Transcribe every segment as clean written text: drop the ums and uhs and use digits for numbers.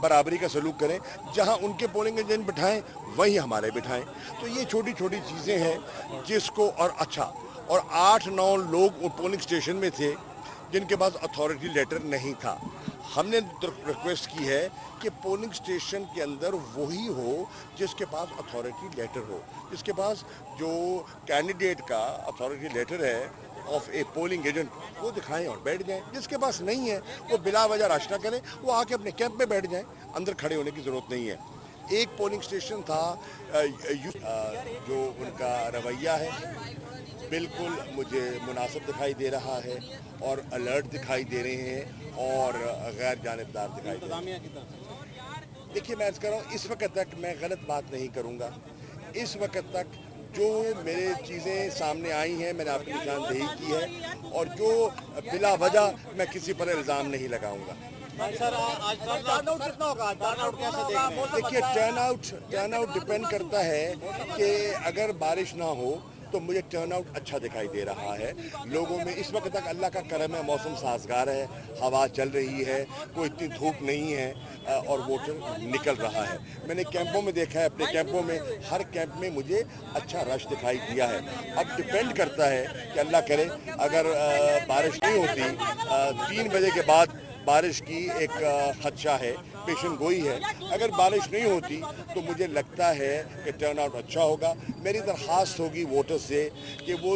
बराबरी का सलूक करें, जहां उनके पोलिंग एजेंट बिठाएं वहीं हमारे बिठाएं। तो ये छोटी छोटी चीज़ें हैं जिसको, और अच्छा, और 8-9 लोग पोलिंग स्टेशन में थे जिनके पास अथॉरिटी लेटर नहीं था। हमने रिक्वेस्ट की है कि पोलिंग स्टेशन के अंदर वही हो जिसके पास अथॉरिटी लेटर हो, जिसके पास जो कैंडिडेट का अथॉरिटी लेटर है ऑफ ए पोलिंग एजेंट वो दिखाएं और बैठ जाएं। जिसके पास नहीं है वो बिला वजह रश ना करें, वो आके अपने कैंप में बैठ जाएं, अंदर खड़े होने की ज़रूरत नहीं है। एक पोलिंग स्टेशन था जो उनका रवैया है बिल्कुल मुझे मुनासिब दिखाई दे रहा है और अलर्ट दिखाई दे रहे हैं और गैर जानिबदार दिखाई दे रहे हैं। देखिए, मैं अर्ज़ कर रहा हूँ, इस वक्त तक मैं गलत बात नहीं करूँगा। इस वक्त तक जो मेरे चीज़ें सामने आई हैं मैंने आपकी निशानदेही की है, और जो बिला वजह मैं किसी पर इल्ज़ाम नहीं लगाऊंगा। सर, आज टर्नआउट कितना होगा? टर्नआउट कैसे देख रहे हैं? देखिए, टर्नआउट डिपेंड करता है कि अगर बारिश ना हो तो मुझे टर्नआउट अच्छा दिखाई दे रहा है लोगों में। इस वक्त तक अल्लाह का करम है, मौसम साजगार है, हवा चल रही है, कोई इतनी धूप नहीं है और वोटर निकल रहा है। मैंने कैंपों में देखा है, अपने कैंपों में हर कैंप में मुझे अच्छा रश दिखाई दिया है। अब डिपेंड करता है कि अल्लाह करे अगर बारिश नहीं होती, 3 बजे के बाद बारिश की एक खदशा है, पेशन गोई है। अगर बारिश नहीं होती तो मुझे लगता है कि टर्नआउट अच्छा होगा। मेरी दरख्वास्त होगी वोटर से कि वो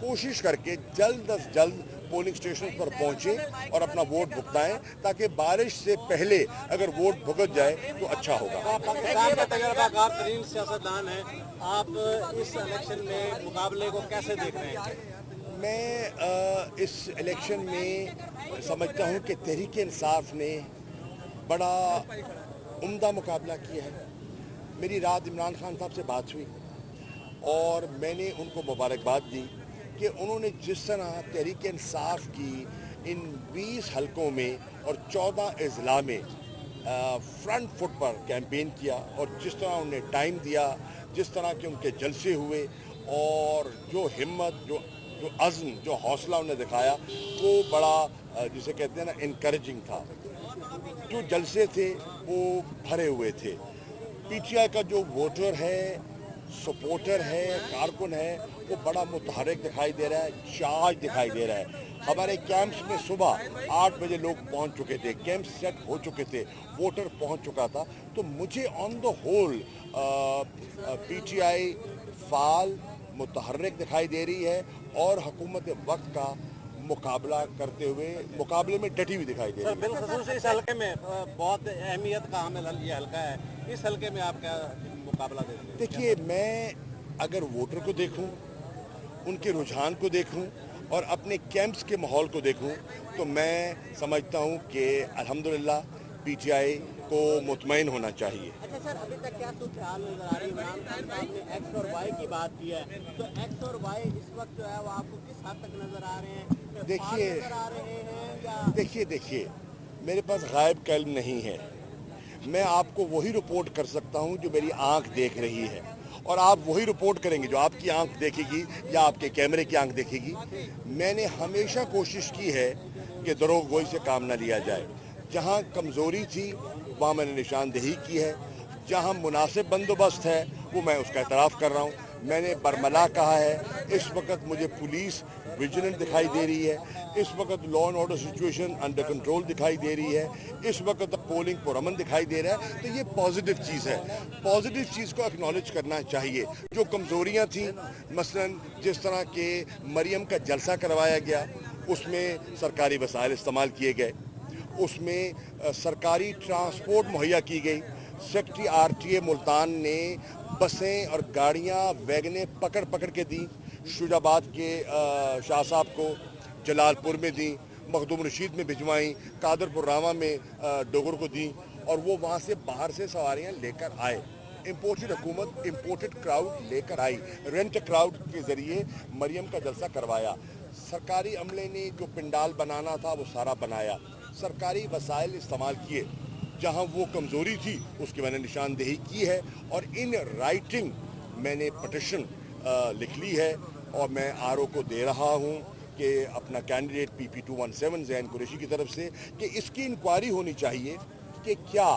कोशिश करके जल्द अज जल्द पोलिंग स्टेशन पर पहुंचें और अपना वोट भुगताएं, ताकि बारिश से पहले अगर वोट भुगत जाए तो अच्छा होगा। पाकिस्तान का तजर्बाकार तरीन सियासतदान है, आप इस इलेक्शन में मुकाबले को कैसे देख रहे हैं? मैं इस इलेक्शन में समझता हूं कि तहरीक इंसाफ ने बड़ा उम्दा मुकाबला किया है। मेरी रात इमरान खान साहब से बात हुई और मैंने उनको मुबारकबाद दी कि उन्होंने जिस तरह तहरीक इंसाफ की इन 20 हलकों में और 14 अजला में फ्रंट फुट पर कैंपेन किया, और जिस तरह उन्हें टाइम दिया, जिस तरह के उनके जलसे हुए, और जो हिम्मत, जो अज़्म, जो हौसला उन्हें दिखाया, वो बड़ा जिसे कहते हैं ना इनकरेजिंग था। जो जलसे थे वो भरे हुए थे। पीटीआई का जो वोटर है, सपोर्टर है, कारकुन है, वो बड़ा मुतहरिक दिखाई दे रहा है, चार्ज दिखाई दे रहा है। हमारे कैंप्स में सुबह 8 बजे लोग पहुंच चुके थे, कैंप सेट हो चुके थे, वोटर पहुंच चुका था। तो मुझे ऑन द होल पीटीआई फाल मुतहर्रिक दिखाई दे रही है और हुकूमत वक्त का मुकाबला करते हुए मुकाबले में डटी हुई दिखाई दे रही है। बिलखुसूस इस हल्के में बहुत अहमियत का हामिल ये हल्का है, इस हल्के में आप क्या मुकाबला देते हैं? देखिए, मैं अगर वोटर को देखूं, उनके रुझान को देखूं और अपने कैंप्स के माहौल को देखूं, तो मैं समझता हूं कि अल्हम्दुलिल्लाह पीटीआई को मुतमईन होना चाहिए। अच्छा सर, अभी तक क्या सूरत नजर आ रही है? इमरान खान साहब ने एक्स और वाई की बात की है, तो एक्स और वाई इस वक्त जो है वो आपको किस हद तक नजर आ रहे हैं? देखिए, मेरे पास गायब का इल्म नहीं है। मैं आपको वही रिपोर्ट कर सकता हूं जो मेरी आंख देख रही है, और आप वही रिपोर्ट करेंगे जो आपकी आंख देखेगी या आपके कैमरे की आंख देखेगी। मैंने हमेशा कोशिश की है कि दरोगोई से काम न लिया जाए। जहां कमज़ोरी थी वहां मैंने निशानदेही की है, जहां मुनासिब बंदोबस्त है वो मैं उसका एतराफ़ कर रहा हूं। मैंने बरमला कहा है, इस वक्त मुझे पुलिस विजिलेंट दिखाई दे रही है, इस वक्त law and order situation under control दिखाई दे रही है, इस वक्त पोलिंग पुरअमन दिखाई दे रहा है। तो ये पॉजिटिव चीज़ है, पॉजिटिव चीज़ को एक्नॉलेज करना चाहिए। जो कमज़ोरियाँ थीं, मसलन जिस तरह के मरियम का जलसा करवाया गया, उसमें सरकारी वसाइल इस्तेमाल किए गए, उसमें सरकारी ट्रांसपोर्ट मुहैया की गई। सेक्रेटरी RTA मुल्तान ने बसें और गाड़ियां, वैगनें पकड़ के दी। शुजाबाद के शाह साहब को जलालपुर में दी, मखदूम रशीद में भिजवाई, कादरपुर रामा में डोगर को दी, और वो वहाँ से बाहर से सवारियाँ लेकर आए। इम्पोर्टेड हुकूमत इम्पोर्टेड क्राउड लेकर आई, रेंट क्राउड के ज़रिए मरियम का जलसा करवाया। सरकारी अमले ने जो पिंडाल बनाना था वो सारा बनाया, सरकारी वसाइल इस्तेमाल किए। जहां वो कमज़ोरी थी उसकी मैंने निशानदेही की है, और इन राइटिंग मैंने पटिशन लिख ली है, और मैं RO को दे रहा हूं कि अपना कैंडिडेट PP 217 ज़ैन कुरैशी की तरफ से कि इसकी इंक्वायरी होनी चाहिए कि क्या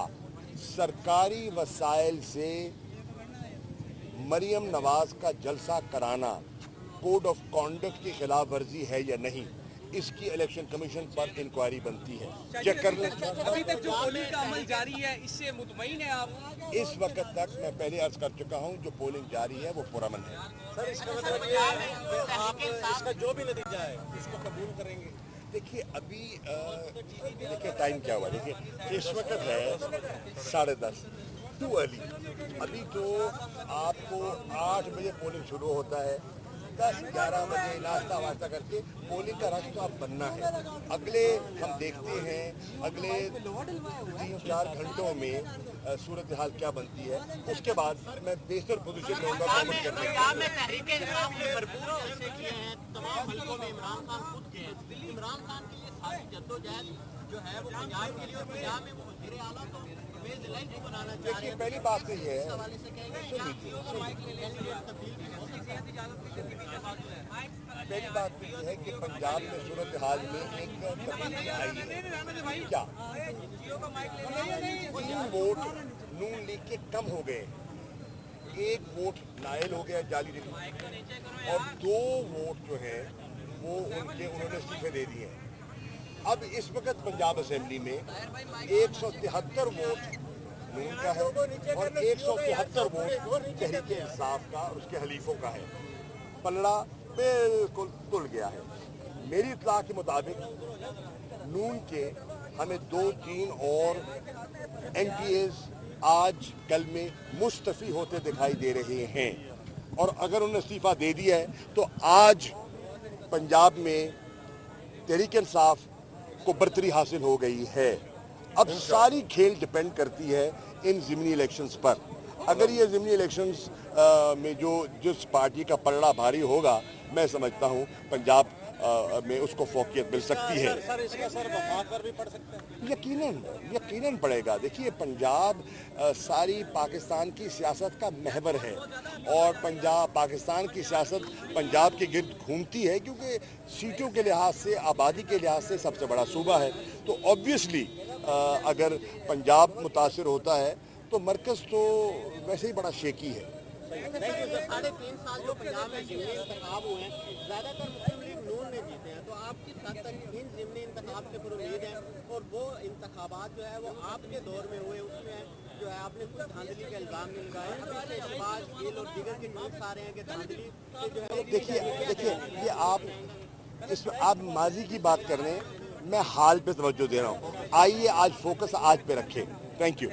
सरकारी वसाइल से मरियम नवाज का जलसा कराना कोड ऑफ कॉन्डक्ट की खिलाफ वर्जी है या नहीं, इसकी इलेक्शन कमीशन पर इंक्वायरी बनती है। चेक कर लें। अभी तक जो पोलिंग का अमल जारी है, इससे मुतमईन है आप? इस वक्त तक मैं पहले अर्ज कर चुका हूं, जो पोलिंग जारी है वो पुरअमन है। सर, इसका मतलब ये है कि आप इसका जो भी नतीजा है उसको कबूल करेंगे? देखिए अभी देखिए टाइम क्या हुआ, देखिए इस वक्त है 10:30, टू अर्ली। अभी तो आपको 8 बजे पोलिंग शुरू होता है, 10-11 बजे नाश्ता वास्ता करके पोलिंग का रश तो अब बनना है। अगले हम देखते हैं अगले 3-4 घंटों में सूरत हाल क्या बनती है, उसके बाद मैं बेहतर पोजीशन में होगा कमेंट करने के लिए। में तहरीक इंसाफ ने भरपूर जलसे किए हैं, तमाम हल्कों में इमरान खान खुद के हैं। इमरान खान के लिए सारी जद्दोजहद जो है वो पंजाब के लिए, और पंजाब में वो वज़ीर आला तो परवेज़ इलाही को बनाना चाह रहे देखिए हैं। पहली बात तो ये है, हवाले से कहेंगे सुन लीजिए, पहली बात तो ये है कि पंजाब में सूरत हाल में एक तब्दीली आई है। क्या 3 वोट नून लीग के कम हो गए, 1 वोट नायल हो गया जाली रिली, और 2 वोट जो है वो उन्होंने इस्तीफे दे दिए हैं। अब इस वक्त पंजाब असेंबली में 173 वोट नून का है और 173 वोट तहरीक इंसाफ का और उसके हलीफों का है। पलड़ा बिल्कुल तुल गया है। मेरी इत्तला के मुताबिक नून के हमें 2-3 और एमपीएस आज कल में मुस्तफी होते दिखाई दे रहे हैं, और अगर उन्होंने इस्तीफा दे दिया है तो आज पंजाब में तहरीक इंसाफ को बर्तरी हासिल हो गई है। अब सारी खेल डिपेंड करती है इन ज़िमनी इलेक्शंस पर। अगर ये ज़िमनी इलेक्शंस में जिस पार्टी का पलड़ा भारी होगा, मैं समझता हूँ पंजाब में उसको फौकियत मिल सकती है। सर, इसका सर वफाक पर भी पड़ सकता है? यकीनन पड़ेगा। देखिए पंजाब सारी पाकिस्तान की सियासत का महवर है, और पाकिस्तान की सियासत पंजाब के गिर्द घूमती है, क्योंकि सीटों के लिहाज से, आबादी के लिहाज से सबसे बड़ा सूबा है। तो ऑब्वियसली अगर पंजाब मुतासिर होता है तो मरकज़ तो वैसे ही बड़ा शेकी है। Thank you sir. 3.5 साल जो पंजाब में ज़िमनी इंतखाब हुए हैं, ज़्यादातर मुस्लिम लीग नून ने जीते हैं, तो आप किस हद तक इन ज़िमनी इंतखाब से उम्मीद हैं? और वो इंतखाबात जो है वो आपके दौर में हुए, उसमें जो है आपने कुछ धांधली के इल्ज़ाम नहीं लगाए, अभी से शहबाज गिल और दीगर के ट्वीट्स आ रहे हैं कि धांधली से जो है। देखिए ये इसमें आप माजी की बात कर रहे हैं, मैं हाल पे तवज्जो दे रहा हूँ। आइए आज फोकस आज पे रखें। Thank you.